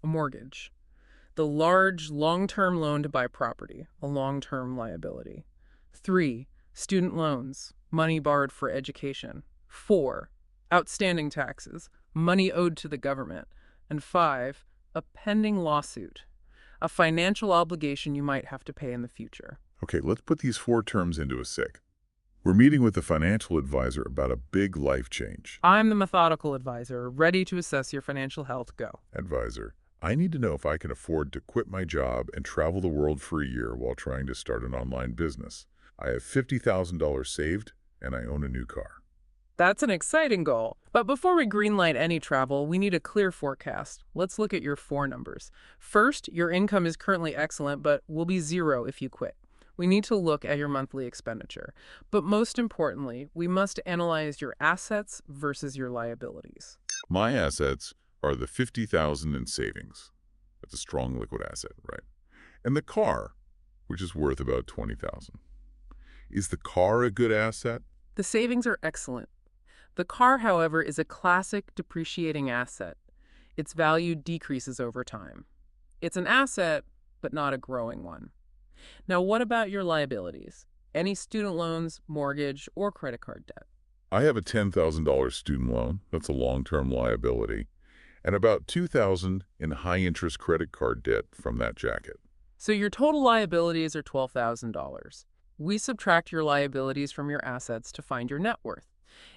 A mortgage. The large, long-term loan to buy property, a long-term liability. 3. Student loans, money borrowed for education. 4. Outstanding taxes, money owed to the government. And 5. A pending lawsuit, a financial obligation you might have to pay in the future. Okay, let's put these 4 terms into a sec. We're meeting with a financial advisor about a big life change. I'm the methodical advisor, ready to assess your financial health. Go. Advisor, I need to know if I can afford to quit my job and travel the world for a year while trying to start an online business. I have $50,000 saved, and I own a new car. That's an exciting goal. But before we greenlight any travel, we need a clear forecast. Let's look at your four numbers. First, your income is currently excellent, but will be zero if you quit. We need to look at your monthly expenditure. But most importantly, we must analyze your assets versus your liabilities. My assets are the $50,000 in savings. That's a strong liquid asset, right? And the car, which is worth about $20,000. Is the car a good asset? The savings are excellent. The car, however, is a classic depreciating asset. Its value decreases over time. It's an asset, but not a growing one. Now, what about your liabilities? Any student loans, mortgage, or credit card debt? I have a $10,000 student loan. That's a long-term liability. And about $2,000 in high-interest credit card debt from that jacket. So your total liabilities are $12,000. We subtract your liabilities from your assets to find your net worth.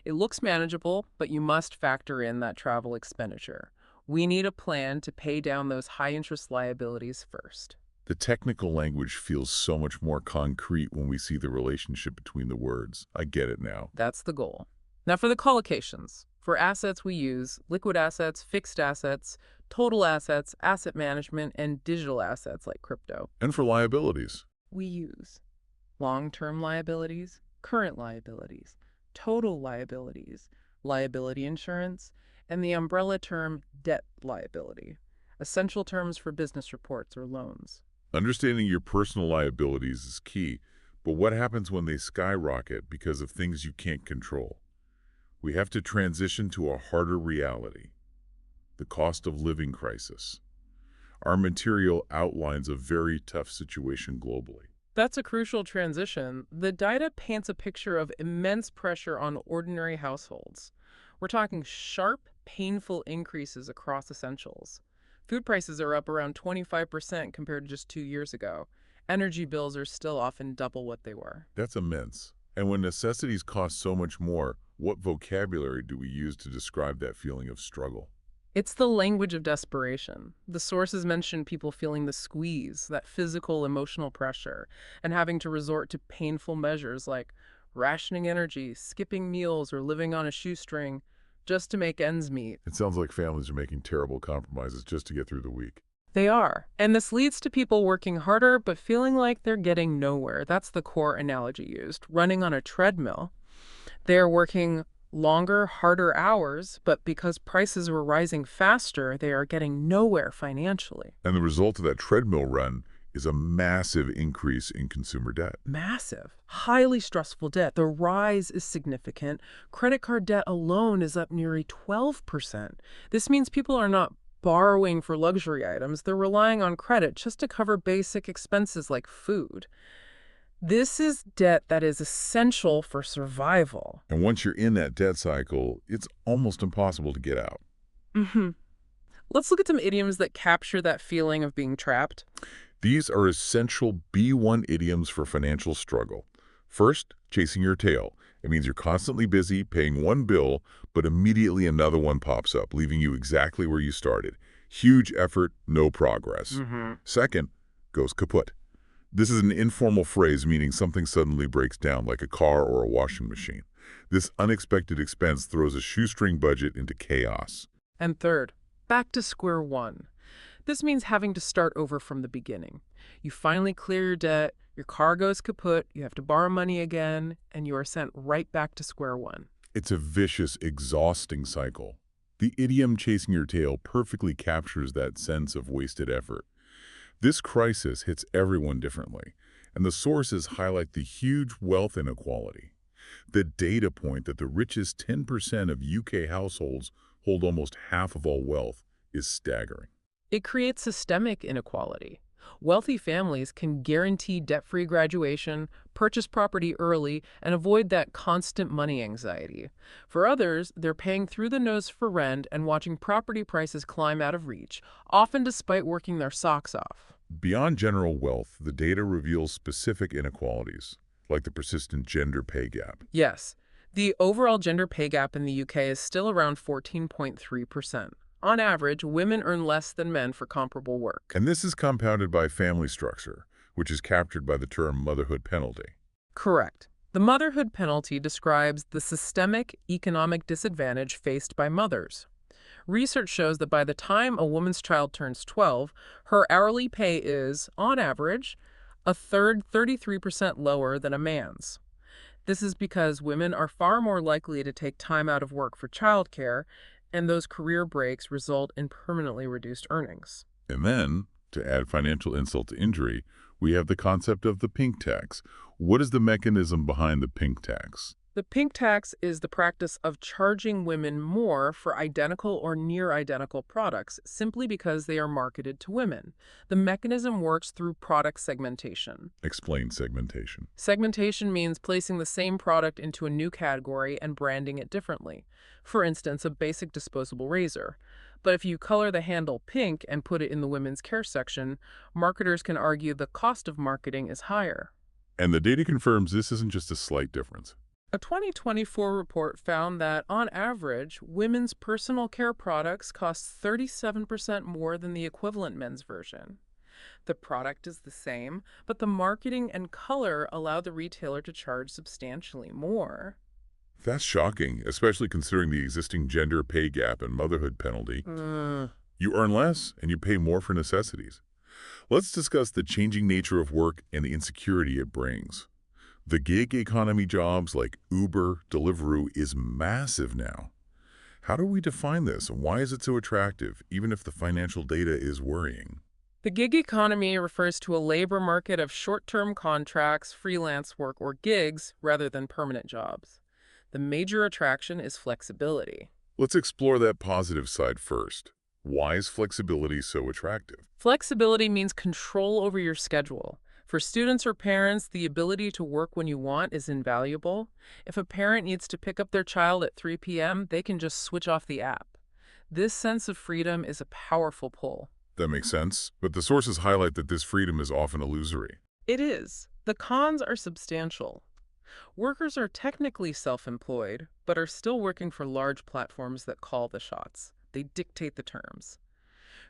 It looks manageable, but you must factor in that travel expenditure. We need a plan to pay down those high-interest liabilities first. The technical language feels so much more concrete when we see the relationship between the words. I get it now. That's the goal. Now for the collocations. For assets we use liquid assets, fixed assets, total assets, asset management, and digital assets like crypto. And for liabilities. We use long-term liabilities, current liabilities, total liabilities, liability insurance, and the umbrella term debt liability, essential terms for business reports or loans. Understanding your personal liabilities is key, but what happens when they skyrocket because of things you can't control? We have to transition to a harder reality, the cost of living crisis. Our material outlines a very tough situation globally. That's a crucial transition. The data paints a picture of immense pressure on ordinary households. We're talking sharp, painful increases across essentials. Food prices are up around 25% compared to just 2 years ago. Energy bills are still often double what they were. That's immense. And when necessities cost so much more, what vocabulary do we use to describe that feeling of struggle? It's the language of desperation. The sources mention people feeling the squeeze, that physical, emotional pressure, and having to resort to painful measures like rationing energy, skipping meals, or living on a shoestring just to make ends meet. It sounds like families are making terrible compromises just to get through the week. They are. And this leads to people working harder but feeling like they're getting nowhere. That's the core analogy used. Running on a treadmill. They're working longer, harder hours, but because prices were rising faster, they are getting nowhere financially. And the result of that treadmill run is a massive increase in consumer debt. Massive, highly stressful debt. The rise is significant. Credit card debt alone is up nearly 12%. This means people are not borrowing for luxury items. They're relying on credit just to cover basic expenses like food. This is debt that is essential for survival. And once you're in that debt cycle, it's almost impossible to get out. Let's look at some idioms that capture that feeling of being trapped. These are essential B1 idioms for financial struggle. First, chasing your tail. It means you're constantly busy paying one bill, but immediately another one pops up, leaving you exactly where you started. Huge effort, no progress. Second, goes kaput. This is an informal phrase meaning something suddenly breaks down, like a car or a washing machine. This unexpected expense throws a shoestring budget into chaos. And third, back to square one. This means having to start over from the beginning. You finally clear your debt, your car goes kaput, you have to borrow money again, and you are sent right back to square one. It's a vicious, exhausting cycle. The idiom chasing your tail perfectly captures that sense of wasted effort. This crisis hits everyone differently, and the sources highlight the huge wealth inequality. The data point that the richest 10% of UK households hold almost half of all wealth is staggering. It creates systemic inequality. Wealthy families can guarantee debt-free graduation, purchase property early, and avoid that constant money anxiety. For others, they're paying through the nose for rent and watching property prices climb out of reach, often despite working their socks off. Beyond general wealth, the data reveals specific inequalities, like the persistent gender pay gap. Yes, the overall gender pay gap in the UK is still around 14.3%. On average, women earn less than men for comparable work. And this is compounded by family structure, which is captured by the term motherhood penalty. Correct. The motherhood penalty describes the systemic economic disadvantage faced by mothers. Research shows that by the time a woman's child turns 12, her hourly pay is, on average, a third, 33% lower than a man's. This is because women are far more likely to take time out of work for childcare, and those career breaks result in permanently reduced earnings. And then, to add financial insult to injury, we have the concept of the pink tax. What is the mechanism behind the pink tax? The pink tax is the practice of charging women more for identical or near identical products simply because they are marketed to women. The mechanism works through product segmentation. Explain segmentation. Segmentation means placing the same product into a new category and branding it differently. For instance, a basic disposable razor. But if you color the handle pink and put it in the women's care section, marketers can argue the cost of marketing is higher. And the data confirms this isn't just a slight difference. A 2024 report found that, on average, women's personal care products cost 37% more than the equivalent men's version. The product is the same, but the marketing and color allow the retailer to charge substantially more. That's shocking, especially considering the existing gender pay gap and motherhood penalty. You earn less, and you pay more for necessities. Let's discuss the changing nature of work and the insecurity it brings. The gig economy jobs like Uber, Deliveroo is massive now. How do we define this, and why is it so attractive, even if the financial data is worrying? The gig economy refers to a labor market of short-term contracts, freelance work, or gigs rather than permanent jobs. The major attraction is flexibility. Let's explore that positive side first. Why is flexibility so attractive? Flexibility means control over your schedule. For students or parents, the ability to work when you want is invaluable. If a parent needs to pick up their child at 3 p.m., they can just switch off the app. This sense of freedom is a powerful pull. That makes sense, but the sources highlight that this freedom is often illusory. It is. The cons are substantial. Workers are technically self-employed, but are still working for large platforms that call the shots. They dictate the terms.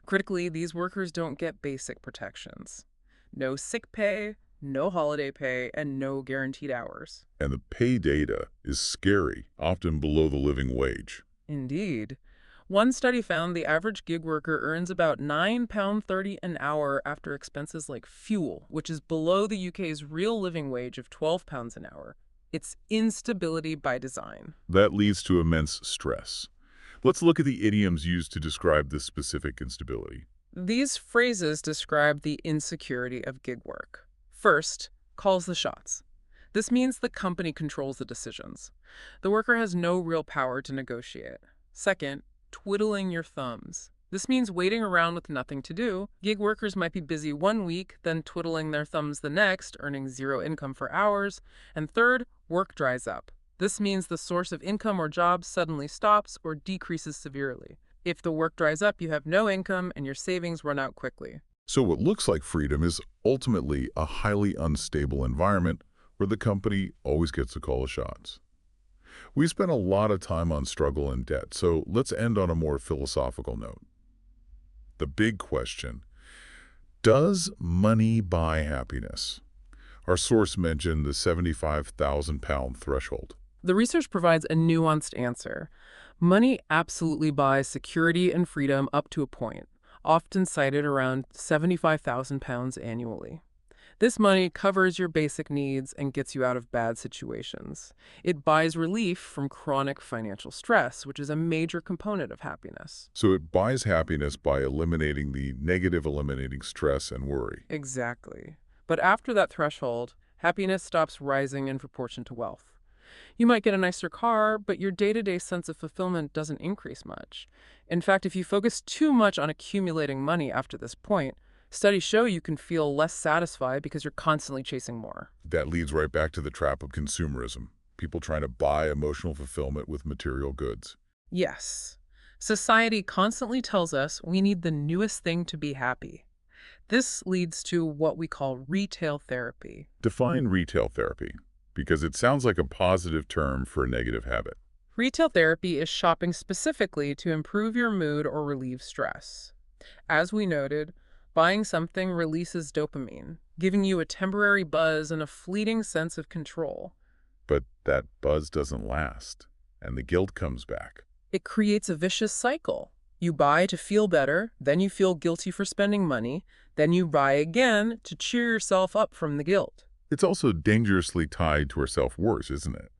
Critically, these workers don't get basic protections. No sick pay, no holiday pay, and no guaranteed hours. And the pay data is scary, often below the living wage. Indeed. One study found the average gig worker earns about £9.30 an hour after expenses like fuel, which is below the UK's real living wage of £12 an hour. It's instability by design. That leads to immense stress. Let's look at the idioms used to describe this specific instability. These phrases describe the insecurity of gig work. First, calls the shots. This means the company controls the decisions. The worker has no real power to negotiate. Second, twiddling your thumbs. This means waiting around with nothing to do. Gig workers might be busy one week, then twiddling their thumbs the next, earning zero income for hours. And third, work dries up. This means the source of income or job suddenly stops or decreases severely. If the work dries up, you have no income and your savings run out quickly. So what looks like freedom is ultimately a highly unstable environment where the company always gets to call the shots. We spent a lot of time on struggle and debt, so let's end on a more philosophical note. The big question: does money buy happiness? Our source mentioned the £75,000 threshold. The research provides a nuanced answer. Money absolutely buys security and freedom up to a point, often cited around £75,000 annually. This money covers your basic needs and gets you out of bad situations. It buys relief from chronic financial stress, which is a major component of happiness. So it buys happiness by eliminating the negative, eliminating stress and worry. Exactly. But after that threshold, happiness stops rising in proportion to wealth. You might get a nicer car, but your day-to-day sense of fulfillment doesn't increase much. In fact, if you focus too much on accumulating money after this point, studies show you can feel less satisfied because you're constantly chasing more. That leads right back to the trap of consumerism, people trying to buy emotional fulfillment with material goods. Yes. Society constantly tells us we need the newest thing to be happy. This leads to what we call retail therapy. Define retail therapy. Because it sounds like a positive term for a negative habit. Retail therapy is shopping specifically to improve your mood or relieve stress. As we noted, buying something releases dopamine, giving you a temporary buzz and a fleeting sense of control. But that buzz doesn't last, and the guilt comes back. It creates a vicious cycle. You buy to feel better, then you feel guilty for spending money, then you buy again to cheer yourself up from the guilt. It's also dangerously tied to our self-worth, isn't it?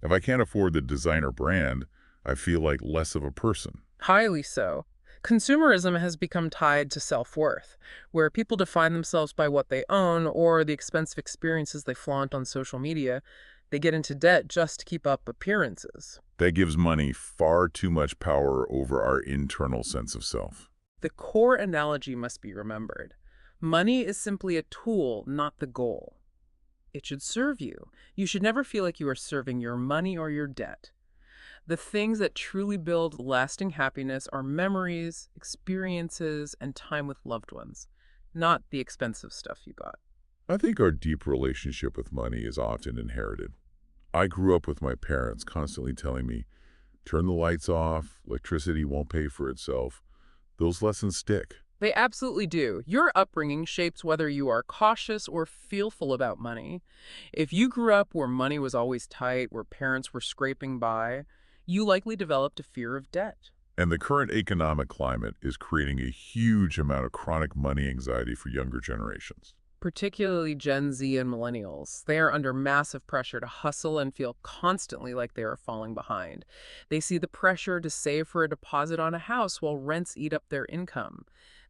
If I can't afford the designer brand, I feel like less of a person. Highly so. Consumerism has become tied to self-worth, where people define themselves by what they own or the expensive experiences they flaunt on social media. They get into debt just to keep up appearances. That gives money far too much power over our internal sense of self. The core analogy must be remembered. Money is simply a tool, not the goal. It should serve you. You should never feel like you are serving your money or your debt. The things that truly build lasting happiness are memories, experiences, and time with loved ones, not the expensive stuff you got. I think our deep relationship with money is often inherited. I grew up with my parents constantly telling me, turn the lights off, electricity won't pay for itself. Those lessons stick. They absolutely do. Your upbringing shapes whether you are cautious or fearful about money. If you grew up where money was always tight, where parents were scraping by, you likely developed a fear of debt. And the current economic climate is creating a huge amount of chronic money anxiety for younger generations. Particularly Gen Z and millennials. They are under massive pressure to hustle and feel constantly like they are falling behind. They see the pressure to save for a deposit on a house while rents eat up their income.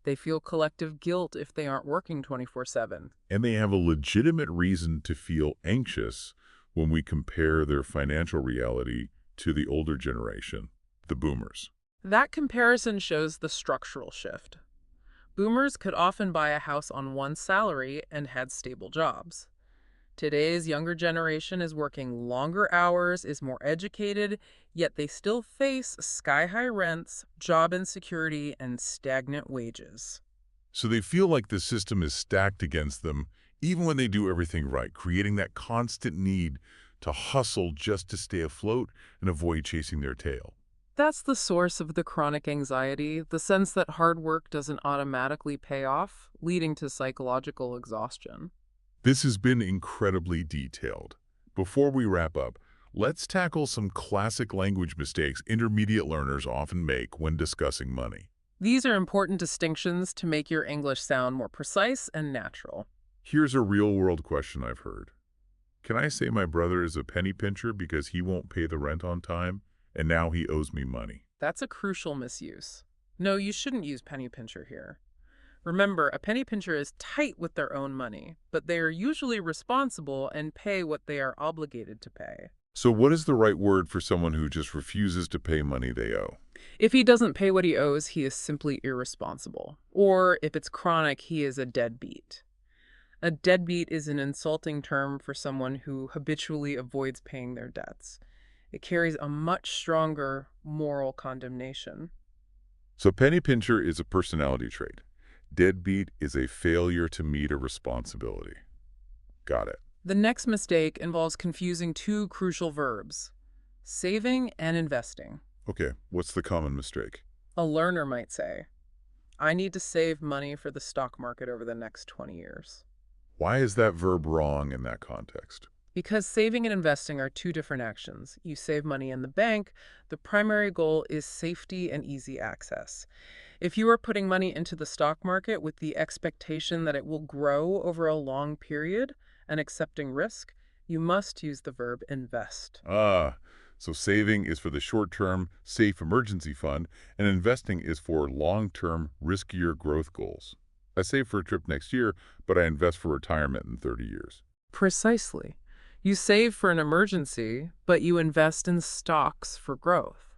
They feel collective guilt if they aren't working 24/7. And they have a legitimate reason to feel anxious when we compare their financial reality to the older generation, the boomers. That comparison shows the structural shift. Boomers could often buy a house on one salary and had stable jobs. Today's younger generation is working longer hours, is more educated, yet they still face sky-high rents, job insecurity, and stagnant wages. So they feel like the system is stacked against them, even when they do everything right, creating that constant need to hustle just to stay afloat and avoid chasing their tail. That's the source of the chronic anxiety, the sense that hard work doesn't automatically pay off, leading to psychological exhaustion. This has been incredibly detailed. Before we wrap up, let's tackle some classic language mistakes intermediate learners often make when discussing money. These are important distinctions to make your English sound more precise and natural. Here's a real-world question I've heard. Can I say my brother is a penny pincher because he won't pay the rent on time, and now he owes me money? That's a crucial misuse. No, you shouldn't use penny pincher here. Remember, a penny pincher is tight with their own money, but they are usually responsible and pay what they are obligated to pay. So what is the right word for someone who just refuses to pay money they owe? If he doesn't pay what he owes, he is simply irresponsible. Or if it's chronic, he is a deadbeat. A deadbeat is an insulting term for someone who habitually avoids paying their debts. It carries a much stronger moral condemnation. So penny pincher is a personality trait. Deadbeat is a failure to meet a responsibility. Got it. The next mistake involves confusing two crucial verbs, saving and investing. Okay, what's the common mistake? A learner might say, I need to save money for the stock market over the next 20 years. Why is that verb wrong in that context? Because saving and investing are two different actions. You save money in the bank. The primary goal is safety and easy access. If you are putting money into the stock market with the expectation that it will grow over a long period and accepting risk, you must use the verb invest. So saving is for the short-term, safe emergency fund, and investing is for long-term, riskier growth goals. I save for a trip next year, but I invest for retirement in 30 years. Precisely. You save for an emergency, but you invest in stocks for growth.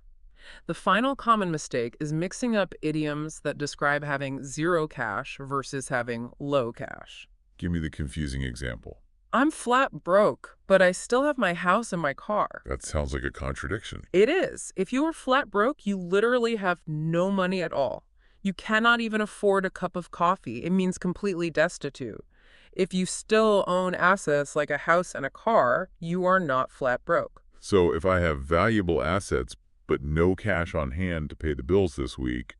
The final common mistake is mixing up idioms that describe having zero cash versus having low cash. Give me the confusing example. I'm flat broke, but I still have my house and my car. That sounds like a contradiction. It is. If you are flat broke, you literally have no money at all. You cannot even afford a cup of coffee. It means completely destitute. If you still own assets like a house and a car, you are not flat broke. So if I have valuable assets but no cash on hand to pay the bills this week,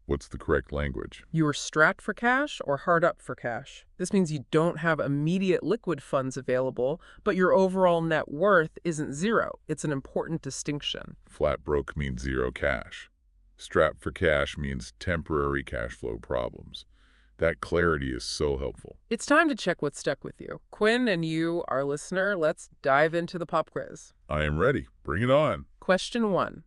what's the correct language? You are strapped for cash or hard up for cash. This means you don't have immediate liquid funds available, but your overall net worth isn't zero. It's an important distinction. Flat broke means zero cash. Strapped for cash means temporary cash flow problems. That clarity is so helpful. It's time to check what stuck with you. Quinn and you, our listener, let's dive into the pop quiz. I am ready. Bring it on. Question 1.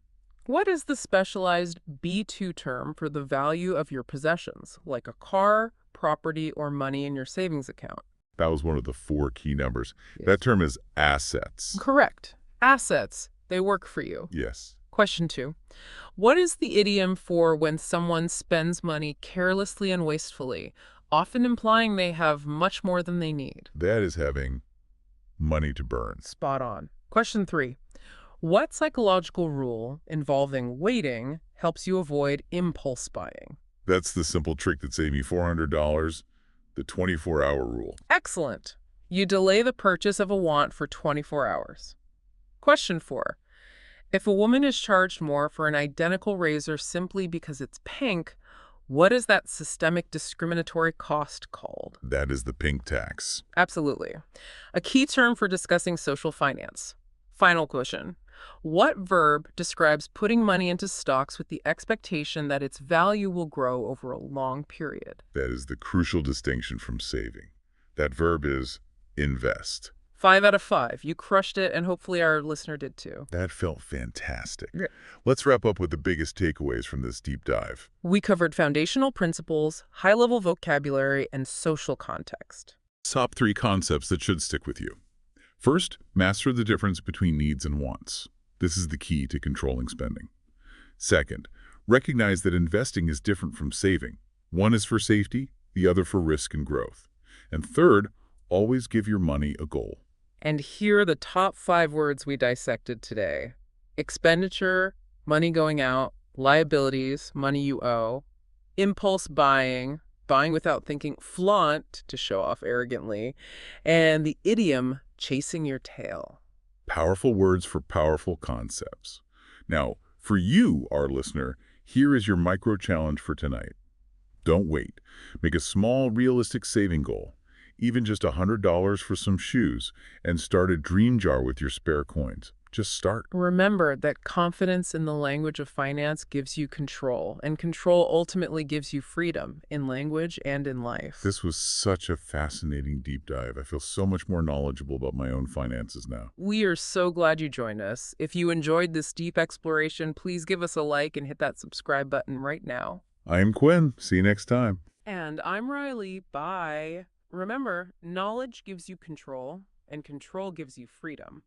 What is the specialized B2 term for the value of your possessions, like a car, property, or money in your savings account? That was one of the 4 key numbers. Yes. That term is assets. Correct. Assets. They work for you. Yes. Question 2. What is the idiom for when someone spends money carelessly and wastefully, often implying they have much more than they need? That is having money to burn. Spot on. Question 3. What psychological rule involving waiting helps you avoid impulse buying? That's the simple trick that saved me $400, the 24-hour rule. Excellent. You delay the purchase of a want for 24 hours. Question 4. If a woman is charged more for an identical razor simply because it's pink, what is that systemic discriminatory cost called? That is the pink tax. Absolutely. A key term for discussing social finance. Final question. What verb describes putting money into stocks with the expectation that its value will grow over a long period? That is the crucial distinction from saving. That verb is invest. 5 out of 5. You crushed it, and hopefully our listener did too. That felt fantastic. Yeah. Let's wrap up with the biggest takeaways from this deep dive. We covered foundational principles, high-level vocabulary, and social context. Top 3 concepts that should stick with you. First, master the difference between needs and wants. This is the key to controlling spending. Second, recognize that investing is different from saving. One is for safety, the other for risk and growth. And third, always give your money a goal. And here are the top 5 words we dissected today. Expenditure, money going out; liabilities, money you owe; impulse buying, buying without thinking; flaunt, to show off arrogantly; and the idiom, chasing your tail. Powerful words for powerful concepts. Now, for you, our listener, here is your micro challenge for tonight. Don't wait. Make a small, realistic saving goal, even just $100 for some shoes, and start a dream jar with your spare coins. Just start. Remember that confidence in the language of finance gives you control, and control ultimately gives you freedom in language and in life. This was such a fascinating deep dive. I feel so much more knowledgeable about my own finances now. We are so glad you joined us. If you enjoyed this deep exploration, please give us a like and hit that subscribe button right now. I am Quinn. See you next time. And I'm Riley. Bye. Remember, knowledge gives you control, and control gives you freedom.